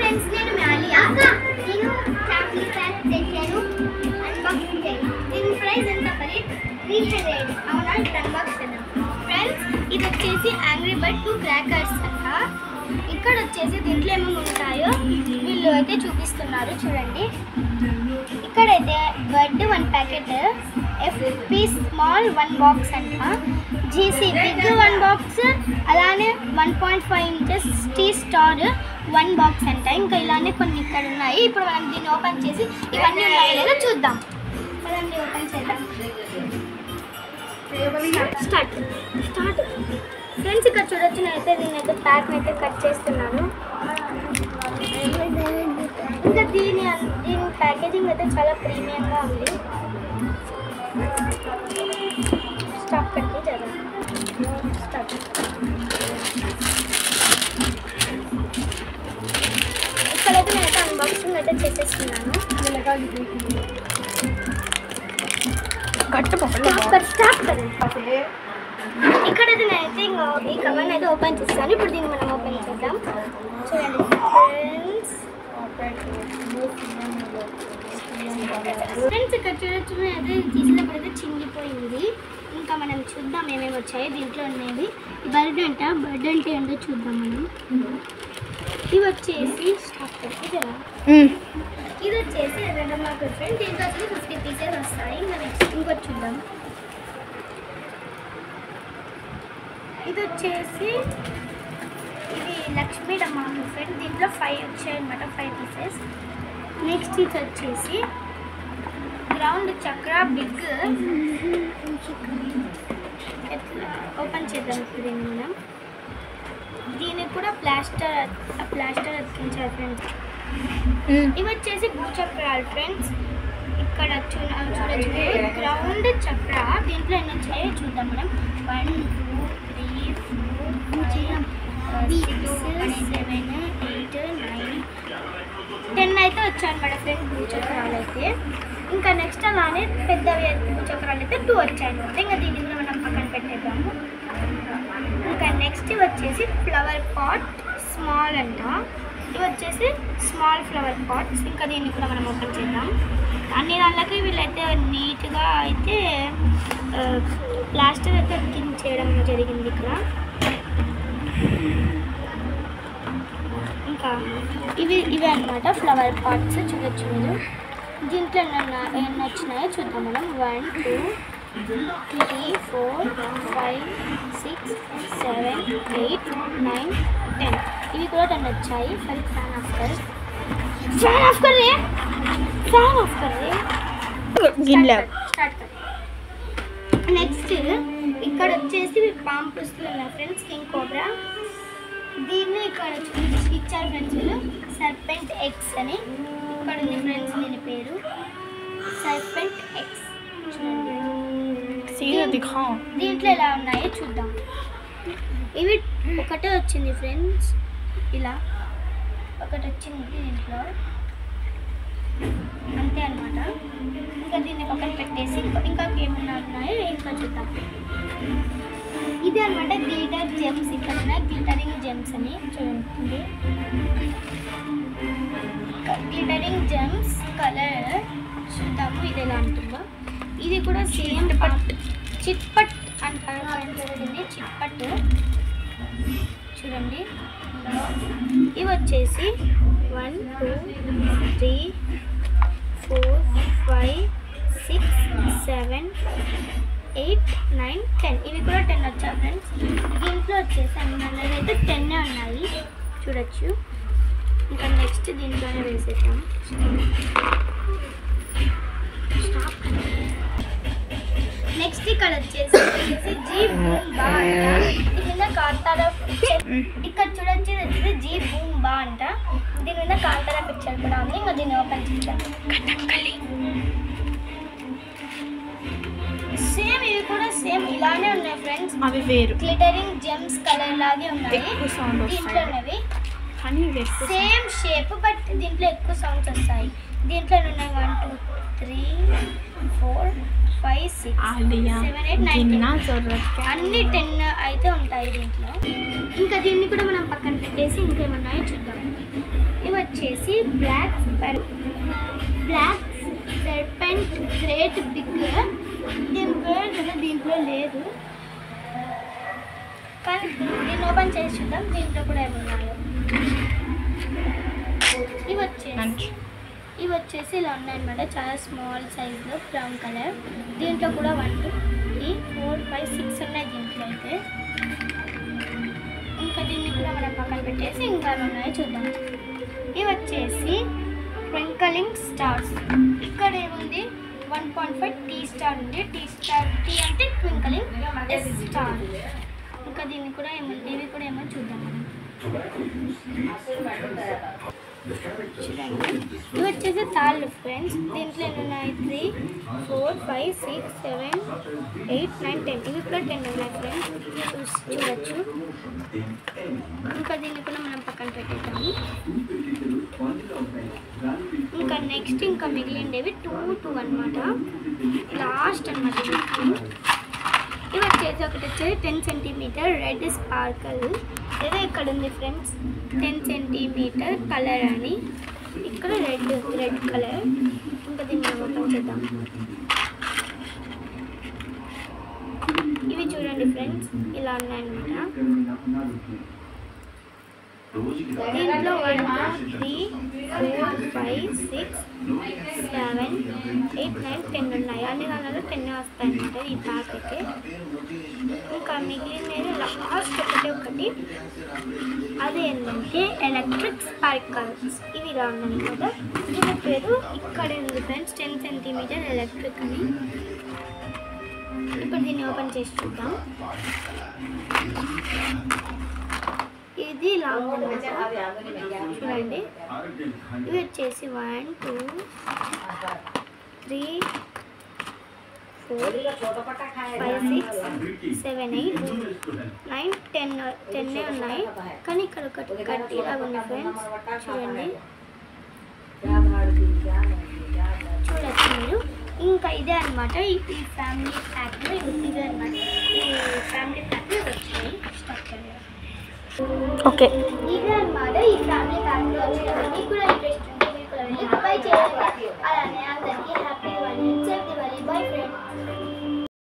Friends, నేను మ్యాలియా. నేను family pack తెచ్చాను. అన్బాక్సింగ్ చేయాలి. దీని ప్రైస్ ఎంత పడి 300. అవునా, ఇప్పుడు అన్బాక్స్ చేద్దాం. ఫ్రెండ్స్, ఇది వచ్చేసి యాంగ్రీ బర్డ్ 2 క్రాకర్స్ అంట. ఇక్కడ వచ్చేసి దీంట్లో ఏమేమి ఉంటాయో వీళ్ళు అయితే చూపిస్తున్నారు చూడండి. ఇక్కడైతే bird 1 packet, FP small 1 box అంట, జీసీ బిగ్ 1 బాక్స్, అలానే 1.5 ఇంచెస్ టీ స్టార్ 1 బాక్స్ అంట. ఇంకా ఇలానే కొన్ని ఇక్కడ ఉన్నాయి. ఇప్పుడు మనం దీన్ని ఓపెన్ చేసి ఇవన్నీ ఉన్నాయో లేదో చూద్దాం. మనం ఓపెన్ చేద్దాం. స్టార్ట్. ఫ్రెండ్స్, ఇక్కడ చూడొచ్చు, నేనైతే దీన్నైతే ప్యాక్ అయితే కట్ చేస్తున్నాను. ఇంకా దీని ప్యాకేజింగ్ అయితే చాలా ప్రీమియంగా ఉంది. స్టాప్ కట్టి చదవండి. స్టార్ట్. ఇక్కడైతే నేనైతే అన్బాక్సింగ్ అయితే చేసేస్తున్నాను. ఇక్కడైతే నేనైతే ఇంకా ఈ కవర్ని అయితే ఓపెన్ చేస్తాను. ఇప్పుడు దీన్ని మనం ఓపెన్ చేద్దాం. చూడండి ఫ్రెండ్స్, ఇక్కడ చూడొచ్చు, అయితే తీసినప్పుడు అయితే చింగిపోయింది. ఇంకా మనం చూద్దాం ఏమేమి వచ్చాయి దీంట్లో ఉండేవి. బర్డ్ అంట, బర్డ్ అంటే ఏంటో చూద్దాం మనం. ఇవి వచ్చేసి ఇది వచ్చేసి మాకు ఫ్రెండ్ దీంట్లో వచ్చి 50 పీసెస్ వస్తాయి. ఇంకా నెక్స్ట్ ఇంకోటి చూద్దాం. ఇది వచ్చేసి ఇది లక్ష్మీ డమ్మా ఫ్రెండ్, దీంట్లో 5 వచ్చాయి అనమాట, 5 పీసెస్. నెక్స్ట్ ఇది వచ్చేసి గ్రౌండ్ చక్ర బిగ్. ఓపెన్ చేద్దాం ఇప్పుడు దీన్ని మనం. దీనికి కూడా ప్లాస్టర్ అతికించారు ఫ్రెండ్స్. ఇవి వచ్చేసి భూచక్రాలు ఫ్రెండ్స్. ఇక్కడ చూడొచ్చు గ్రౌండ్ చక్ర. దీంట్లో ఎన్ని వచ్చాయో చూద్దాం మనం. 1 2 3 4 5 6 7 8 9 10 అయితే వచ్చాయన్నమాట ఫ్రెండ్స్ భూచక్రాలు అయితే. ఇంకా నెక్స్ట్ అలానే పెద్దవి భూచక్రాలు అయితే 2 వచ్చాయన్నమాట. ఇంకా దీన్ని కూడా మనం పక్కన పెట్టేద్దాము. ఇంకా నెక్స్ట్ వచ్చేసి ఫ్లవర్ పాట్ స్మాల్ అంట. ఇవి వచ్చేసి స్మాల్ ఫ్లవర్ పాట్స్. ఇంకా దీన్ని కూడా మనం ఓపెన్ చేద్దాం. అన్ని దాంట్లోకి వీళ్ళైతే నీట్గా అయితే ప్లాస్టర్ అయితే చేయడం జరిగింది ఇక్కడ. ఇంకా ఇవి అన్నమాట ఫ్లవర్ పాట్స్. చూడొచ్చు మీరు. దీంట్లో ఎన్ని వచ్చినాయో చూద్దాం మనం. 1 2 3 4 5 6 7 8 9 10. ఇవి కూడా 10 వచ్చాయి. ఫ్యాన్ ఆఫ్ कर స్టార్ట్. నెక్స్ట్ ఇక్కడ వచ్చేసి పామ్ పుస్తులు ఉన్నాయి ఫ్రెండ్స్, కింగ్ కోబ్రా. దీన్ని ఇక్కడ ఇచ్చారు ఫ్రెండ్స్ వీళ్ళు, సర్పెంట్ ఎక్స్ అని. ఇక్కడ ఉంది ఫ్రెండ్స్ దీని పేరు సర్పెంట్ ఎక్స్. దీంట్లో ఎలా ఉన్నాయో చూద్దాం. ఇవి ఒకటే వచ్చింది ఫ్రెండ్స్, ఇలా ఒకటి వచ్చింది దీంట్లో, అంతే అనమాట. ఇంకా దీన్ని పక్కన పెట్టేసి ఇంకా ఏమన్నా ఉన్నాయో ఇంకా చూద్దాం. ఇది అనమాట గ్లిటర్ జెమ్స్. ఇక్కడ ఉన్నాయి గ్లిటరింగ్ జెమ్స్ అని చూడండి. గ్లిటరింగ్ జెమ్స్ కలర్ చూద్దాము ఇది ఎలా ఉంటుందో. ఇది కూడా సేమ్ చిట్పట్ అంటారు దీన్ని, చిట్పట్. చూడండి ఇవి వచ్చేసి 1 2 3 4 5 6 7 8 9 10. ఇవి కూడా 10 వచ్చాయి ఫ్రెండ్స్. దీంట్లో వచ్చేసి అన్నీ అయితే 10 ఉన్నాయి చూడొచ్చు. ఇంకా నెక్స్ట్ దీంట్లోనే వేసేద్దాం. నెక్స్ట్ ఇక్కడ వచ్చేసి జీ బూమ్ బా అంట. దీని మీద కాంతారా పిక్చర్. ఇక్కడ చూడొచ్చు వచ్చేసి జీ బూమ్ బా అంట. దీని మీద కాంతారా పిక్చర్ కూడా ఉంది. ఇంకా దీన్ని ఓపెన్ చేద్దాం. సేమ్ ఇవి కూడా సేమ్ ఇలానే ఉన్నాయి ఫ్రెండ్స్. అవి వేరు గ్లిటరింగ్ జెమ్స్ కలర్ లాగే ఉన్నాయి. దీంట్లో ఉన్నవి సేమ్ షేప్, బట్ దీంట్లో ఎక్కువ సౌండ్స్ వస్తాయి. దీంట్లో ఉన్నాయి 1 2 3 4 5 6 7 8 9 అన్ని 10 అయితే ఉంటాయి దీంట్లో. ఇంకా దీన్ని కూడా మనం పక్కన పెట్టేసి ఇంకేమన్నాయో చూద్దాం. ఇవి వచ్చేసి బ్లాక్ సర్పెంట్ గ్రేట్ బిగ్. దీని పేరు కదా దీంట్లో లేదు, కానీ దీన్ని ఓపెన్ చేసి చూద్దాం దీంట్లో కూడా ఏమున్నాయో. ఇవి వచ్చేసి ఇలా ఉన్నాయన్నమాట, చాలా స్మాల్ సైజ్లో బ్రౌన్ కలర్. దీంట్లో కూడా 1 2 3 4 5 6 ఉన్నాయి దీంట్లో అయితే. ఇంకా దీన్ని కూడా మనం పక్కన పెట్టేసి ఇంకా ఉన్నాయో చూద్దాం. ఇవి వచ్చేసి ట్వింకలింగ్ స్టార్స్. ఇక్కడ ఏముంది 1.5 టీ స్టార్ ఉంది. టీ అంటే ట్వింకలింగ్ స్టార్. ఇంకా దీన్ని కూడా ఏముంది, ఇవి కూడా ఏమో చూద్దాం మనం. చూడండి, ఇవి వచ్చేసి తాళ్ళు ఫ్రెండ్స్. దీంట్లో ఎన్ని ఉన్నాయి 3 4 5 6 7 8 9 10. ఇవి కూడా 10 ఉన్నాయి ఫ్రెండ్స్, చూడొచ్చు. ఇంకా దీన్ని కూడా మనం పక్కన పెట్టేద్దాము. ఇంకా నెక్స్ట్ ఇంకా మిగిలిండేవి 2 2 అనమాట, లాస్ట్ అనమాట. ఇవి వచ్చేసి ఒకటి వచ్చేసి 10 సెంటీమీటర్ రెడ్ స్పార్కల్. ఏదో ఇక్కడ ఉంది ఫ్రెండ్స్ 10 సెంటీమీటర్ కలర్ అని, ఇక్కడ రెడ్ కలర్. ఇంకా దీన్ని ఓపెన్ చేద్దాం. ఇవి చూడండి ఫ్రెండ్స్, ఇలా ఉన్నాయన్నమాట. దీంట్లో 1 2 3 4 5 6 7 8 9 10 ఉన్నాయి. అన్ని దానిలో 10 వస్తాయి అన్నమాట ఈ ప్యాకెట్. ఇంకా మిగిలినది లాస్ట్ ఒకటి, అది ఏంటంటే ఎలక్ట్రిక్ స్పార్కల్స్. ఇవి ఇలా ఉన్నాయన్నమాట. దీని పేరు ఇక్కడ ఉంది ఫ్రెండ్స్ 10 సెంటీమీటర్ ఎలక్ట్రిక్ అని. ఇప్పుడు దీన్ని ఓపెన్ చేసి చూద్దాం. ఇది లాంగ్ అనమాట, చూడండి. ఇవి వచ్చేసి 1 2 3 4 5 6 7 8 9 10 ఉన్నాయి. కానీ ఇక్కడ ఒకటి గట్టిలాగా ఉంది ఫ్రెండ్స్, చూడండి. చూడొచ్చు మీరు. ఇంకా ఇదే అనమాట ఈ ఫ్యామిలీ ప్యాక్లో. ఇదే అనమాట ఈ ఫ్యామిలీ ప్యాక్లో వచ్చాయి స్ట్రక్చర్. ఓకే, ఇదే అనమాట ఈ ఫ్యామిలీ ప్యాక్లో వచ్చేది. మీకు కూడా ఇంట్రెస్ట్ ఉంటే మీరు కూడా వెళ్ళి బై చేయండి. అలానే అందరికీ హ్యాపీ